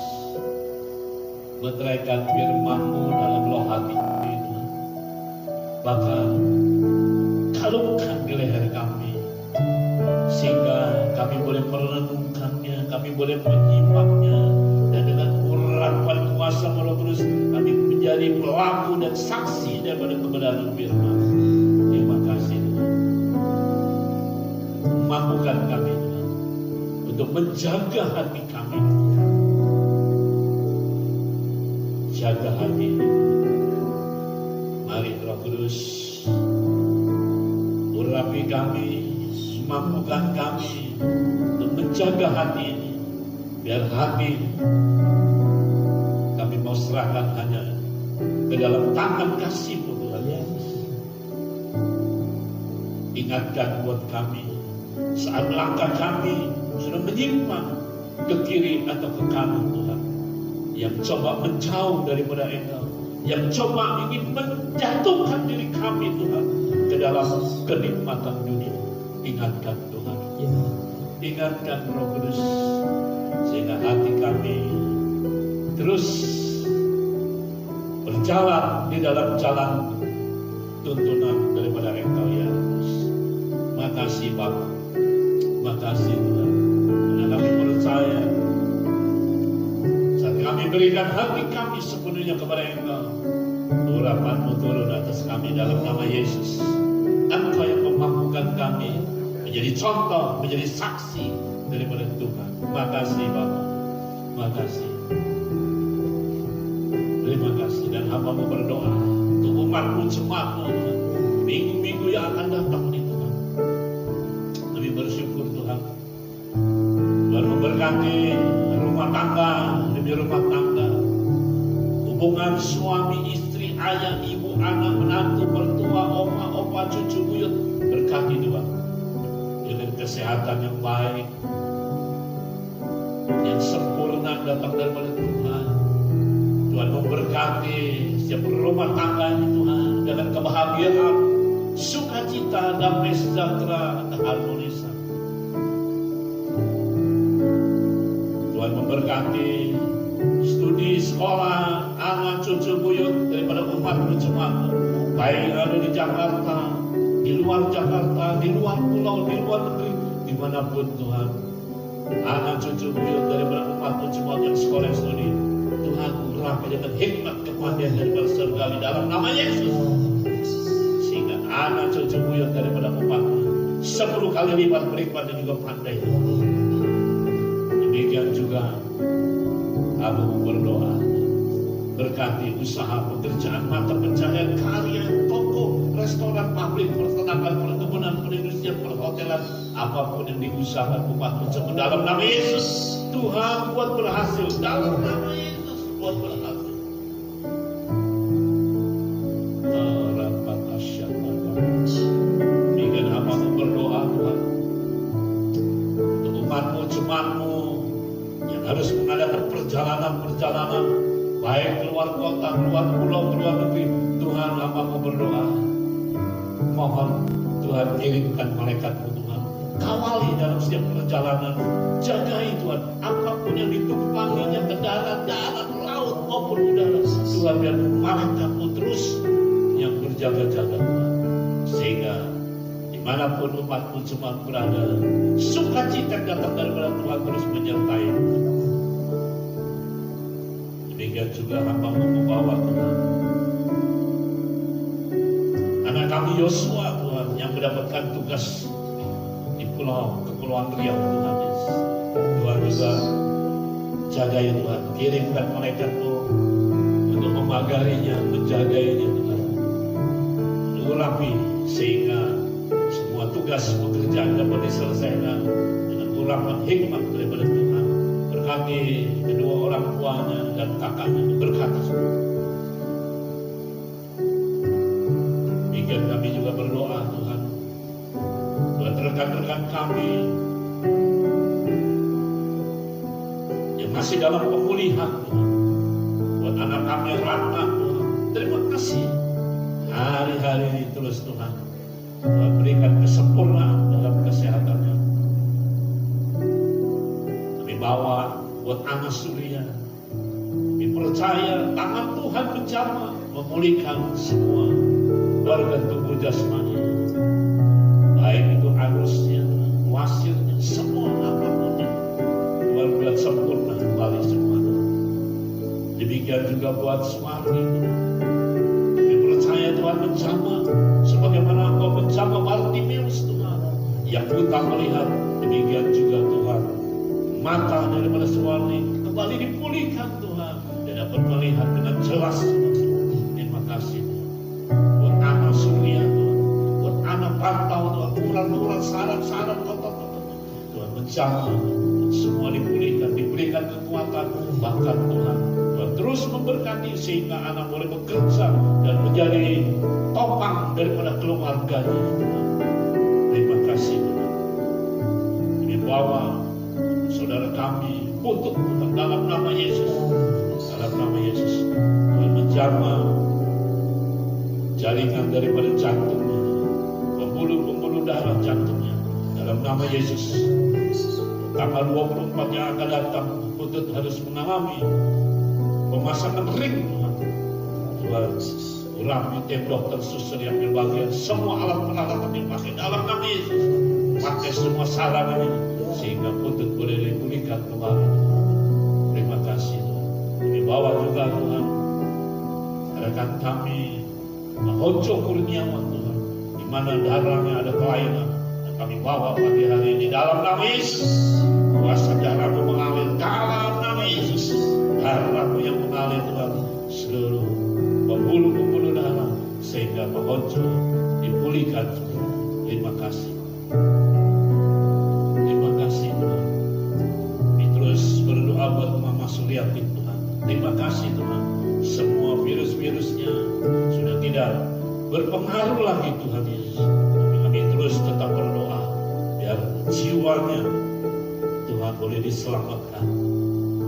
Meteraikan firman-Mu dalam loh hati kami Tuhan. Bahkan kalungkan di leher kami, sehingga kami boleh merenungkannya, kami boleh menyimaknya, dan dengan urapan kuasa Roh Kudus kami menjadi pelaku dan saksi daripada kebenaran firman. Terima kasih Tuhan. Mampukan kami Tuhan untuk menjaga hati kami. Jaga hati ini. Mari Roh Kudus urapi kami, mampukan kami untuk menjaga hati ini. Biar hati kami mau serahkan hanya ke dalam tangan kasih-Mu Tuhan Yesus. Ingatkan buat kami saat langkah kami sudah menyimpang ke kiri atau ke kanan Tuhan, yang coba menjauh daripada Engkau, yang coba ingin menjatuhkan diri kami Tuhan ke dalam kenikmatan dunia. Ingatkan Tuhan, ingatkan Roh Kudus, sehingga hati kami terus berjalan di dalam jalan tuntunan daripada Engkau ya Yesus. Makasih Bapa, makasih Tuhan, karena kami percaya saat kami berikan hati kami sepenuhnya kepada Engkau, urapan-Mu turun atas kami dalam nama Yesus. Engkau yang memampukan kami menjadi contoh, menjadi saksi daripada Tuhan. Makasih Bapa, makasih. Terima kasih. Dan hamba-Mu berdoa untuk umat-Mu, jemaat-Mu minggu-minggu yang akan datang nih Tuhan. Kami bersyukur Tuhan, Tuhan memberkati rumah tangga demi rumah tangga, hubungan suami istri, ayah ibu, anak menantu, mertua, oma opa, cucu buyut. Berkati Tuhan dengan kesehatan yang baik, yang sempurna datang daripada Tuhan. Tuhan memberkati setiap rumah tangga ini Tuhan dengan kebahagiaan, sukacita, damai sejahtera, keharmonisan. Tuhan memberkati studi, sekolah, anak, cucu buyut daripada umat berjemaat, baik yang ada di Jakarta, di luar Jakarta, di luar pulau, di luar negeri, dimanapun Tuhan. Anak cucu buyut daripada umat berjemaat yang sekolah studi, Tuhan urapi dengan hikmat kepandaian daripada surgawi dalam nama Yesus, sehingga anak cucu buyut daripada umat 10 kali lipat berlipat dan juga pandai. Demikian juga aku berdoa, berkati usaha, pekerjaan, mata pencaharian, karya, toko, restoran, pabrik, peternakan, perkebunan, perindustrian, perhotelan, apapun yang diusahakan umat mencoba dalam nama Yesus. Tuhan buat berhasil dalam nama Yesus, buat berhasil. Demikian hamba-Mu berdoa Tuhan untuk umat-Mu, jemaat-Mu yang harus mengadakan perjalanan-perjalanan, baik keluar kota, keluar pulau, keluar negeri. Tuhan, hamba-Mu berdoa, mohon Tuhan kirimkan malaikat-Mu Tuhan, kawali dalam setiap perjalanan, jagai Tuhan, apapun yang ditumpanginya, ke darat, laut maupun udara, Tuhan biar malaikat-Mu terus yang berjaga-jaga Tuhan, sehingga dimanapun umat-Mu jemaat berada, sukacita datang daripada Tuhan terus menyertai. Demikian juga hamba-Mu membawa Tuhan anak kami Yosua Tuhan, yang mendapatkan tugas di Kepulauan Riau Tuhan Yesus. Tuhan juga jaga ya Tuhan, kirimkan malaikat-Mu untuk memagarinya, menjagainya Tuhan, urapi sehingga semua tugas pekerjaan dapat diselesaikan dengan urapan hikmat daripada Tuhan. Berkati kedua orang tuanya dan kakaknya, berkati semua. Demikian kami juga berdoa Tuhan buat rekan-rekan kami yang masih dalam pemulihan Tuhan, buat anak kami yang Ratna Tuhan. Terima kasih hari-hari ini terus Tuhan, Tuhan berikan kesempurnaan dalam kesehatannya. bawa buat anak Surya. Dipercaya tangan Tuhan menjamah memulihkan semua organ tubuh jasmani, baik itu anusnya, wasirnya, semua apapun Tuhan buat sempurna kembali semua. Demikian juga buat Sumarni, dipercaya Tuhan menjamah sebagaimana Engkau menjamah Bartimeus Tuhan yang buta melihat. Demikian juga Tuhan, mata daripada Sumarni kembali dipulihkan Tuhan, dan dapat melihat dengan jelas. Terima kasih buat anak Surya Tuhan, buat anak pantau Tuhan, urat-urat, saraf-saraf otot Tuhan menjamah, semua dipulihkan, diberikan kekuatan. Bahkan Tuhan terus memberkati sehingga anak boleh bekerja dan menjadi topang daripada keluarganya Tuhan. Terima kasih Tuhan. Ini bawa saudara kami untuk Tuhan dalam nama Yesus. Dalam nama Yesus Tuhan menjamah jaringan daripada jantungnya, pembuluh-pembuluh darah jantungnya dalam nama Yesus. Tanggal 24 yang akan datang Putut harus mengalami pemasangan ring Tuhan. Tuhan urapi tim dokter suster yang berbagian, semua alat peralatan dipakai dalam nama Yesus, pakai semua sarannya sehingga Putut boleh dipulihkan kembali. Terima kasih Tuhan. Kami bawa juga Tuhan rekan kami Hojo Kurniawan Tuhan, di mana darahnya ada kelainan, dan kami bawa pagi hari ini dalam nama Yesus. Kuasa darahmu mengalir dalam nama Yesus. Darahmu yang mengalir Tuhan seluruh pembuluh-pembuluh darah sehingga Pak Hojo dipulihkan. Terima kasih. Terima kasih Tuhan. Kami terus berdoa buat Mama Suryati Tuhan. Terima kasih Tuhan. Semua virus-virusnya sudah tidak berpengaruh lagi Tuhan Yesus. Tapi kami terus tetap berdoa biar jiwanya Tuhan boleh diselamatkan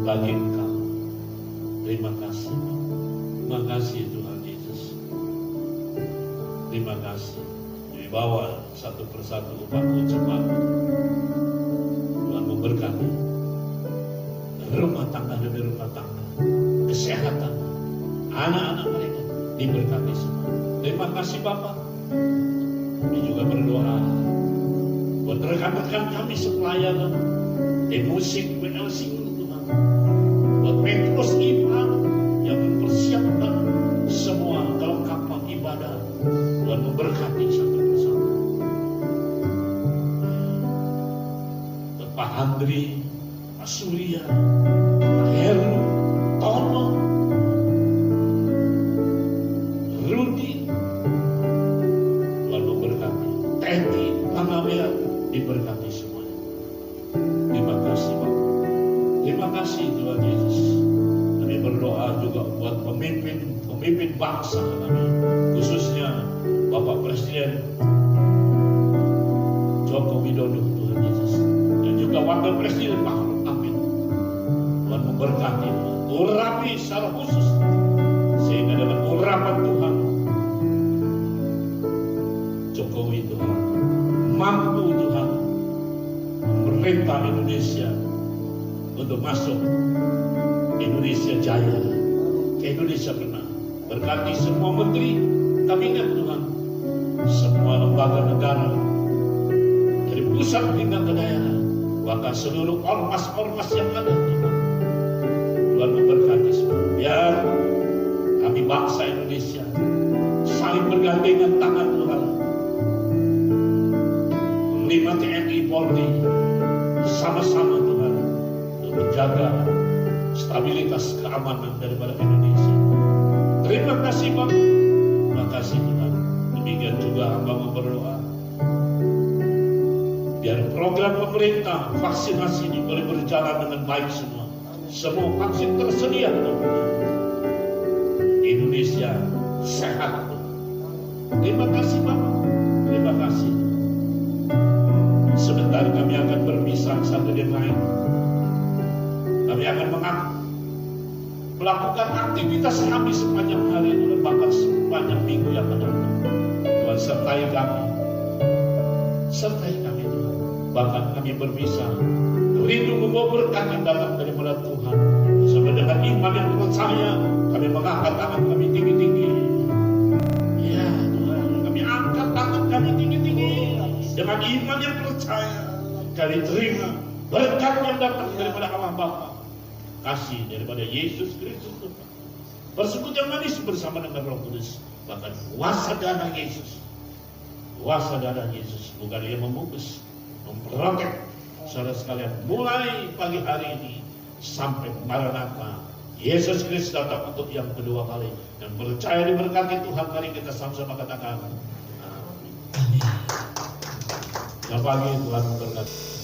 bagi Engkau. Terima kasih. Terima kasih Tuhan Yesus. Terima kasih. Kami bawa satu persatu umat ucapan. Tuhan memberkati rumah tangga demi rumah tangga, kesehatan anak-anak mereka diberkati semua. Terima kasih Bapak. Kami juga berdoa buat rekan-rekan kami sepelayanan di musik WLC Tuhan, buat Petrus Iman yang mempersiapkan semua kelengkapan ibadah. Tuhan memberkati satu persatu. Buat Pak Andri, Pak Surya, Pak Heru, Tono, Rudi, Tuhan memberkati. Teti, Panawea, diberkati semuanya. Terima kasih Bapak. Terima kasih Tuhan Yesus. Kami berdoa juga buat pemimpin bangsa kami, khususnya Bapak Presiden Joko Widodo Tuhan Yesus, dan juga Wakil Presiden Pak Amin. Tuhan memberkati, urapi secara khusus sehingga dengan urapan Tuhan Jokowi Tuhan mampu Tuhan memerintah Indonesia untuk masuk Indonesia Jaya, ke Indonesia Menang. Berkati semua menteri kabinet Tuhan, semua lembaga negara dari pusat hingga ke daerah, bahkan seluruh ormas-ormas yang ada Tuhan. Tuhan memberkati semua. Biar kami bangsa Indonesia saling bergandengan tangan Tuhan, Panglima TNI Polri sama-sama Tuhan untuk menjaga stabilitas keamanan daripada Indonesia. Terima kasih Bang. Terima kasih Tuhan. Demikian juga hamba berdoa biar program pemerintah vaksinasi ini boleh berjalan dengan baik semua. Semua vaksin tersedia Tuhan. Indonesia sehat Tuhan. Terima kasih Bapak. Terima kasih. Sebentar kami akan berpisah satu dengan lain. Kami akan melakukan aktivitas kami sepanjang hari itu dan bahkan sepanjang minggu yang akan datang. Tuhan sertai kami. Sertai kami Tuhan. Bahkan kami berpisah rindu membawa berkat yang datang daripada Tuhan. Bersama dengan iman yang percaya, kami mengangkat tangan kami tinggi-tinggi. Ya Tuhan, kami angkat tangan kami tinggi-tinggi. Dengan iman yang percaya, kami terima berkat yang datang daripada Allah Bapa, kasih daripada Yesus Kristus Tuhan, persekutuan manis bersama dengan Roh Kudus, bahkan kuasa darah Yesus. Kuasa darah Yesus bukan dia membungkus, memprotek saudara sekalian mulai pagi hari ini sampai Maranatha. Yesus Kristus datang untuk yang kedua kali, dan percaya diberkati Tuhan. Mari kita sama-sama katakan amin. Selamat pagi, Tuhan memberkati.